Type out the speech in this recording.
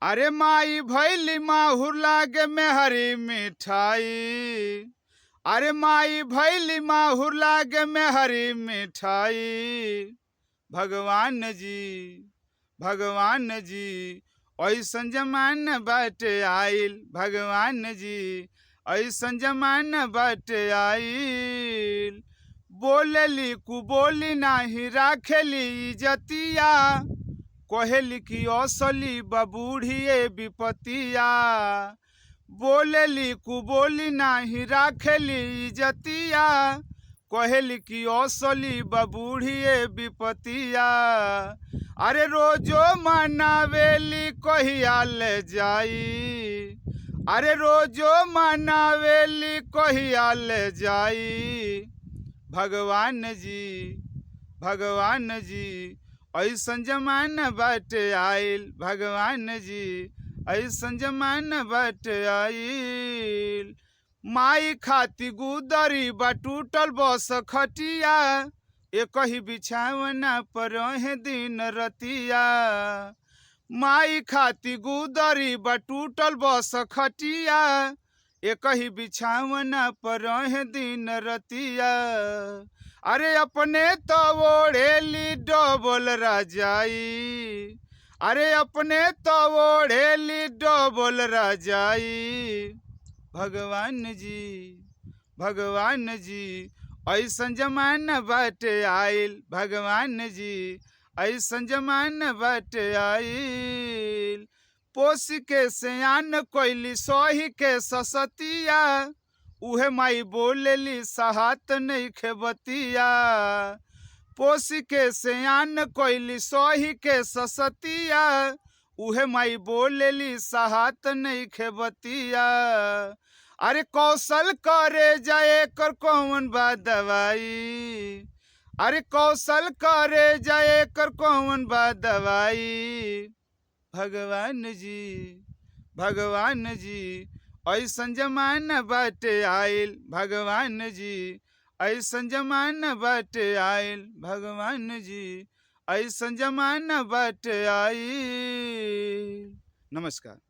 अरे माई भैली माहुर लागे में हरी मिठाई। अरे माई भैली माहुर लागे में हरी मिठाई। भगवान जी ऐसन जमाना बाटे आइल। भगवान जी ऐसन जमाना बाटे आइल। बोलेली कु बोली नाही राखेली इजतिया। कहेली की असली बबूढ़िए विपतिया। बोलेली कु बोली नाही राखेली इजतिया। कहेली की असली बबूढ़िए विपतिया। अरे रोजो मनावेली कहिया ले जाई। अरे रोजो मनावेली कहिया ले जाई। भगवान जी ऐसन जमाना बाटे आइल। भगवान जी ऐसन जमाना बाटे आइल। माई खाती गुदरी बा टूटल बस खटिया। एक ही बिछावना पर रहे दिन रतिया। माई खाती गुदरी बा टूटल बस खटिया। एक ही बिछावना पर रहे दिन रतिया। अरे अपने तो ओढ़ेली डबल रजाई। अरे अपने तो ओढ़ेली डबल रजाई। भगवान जी ऐसन जमाना बाटे आइल। भगवान जी ऐसन जमाना बाटे आइल। पोस के सयान कोइली सोही के ससतिया। उहे माई बोलेली सहात नहीं खेबतिया। पोस के सयान कोइली सोही के ससतिया। उहे माई बोलेली सहात नहीं खेबतिया। अरे कौशल करे जाए कर कौन बा दवाई। अरे कौशल करे जाए कर कौन बा दवाई। भगवान जी ऐसन जमाना बाटे आइल। भगवान जी ऐसन जमाना बाटे आइल। भगवान जी ऐसन जमाना बाटे आइल। नमस्कार।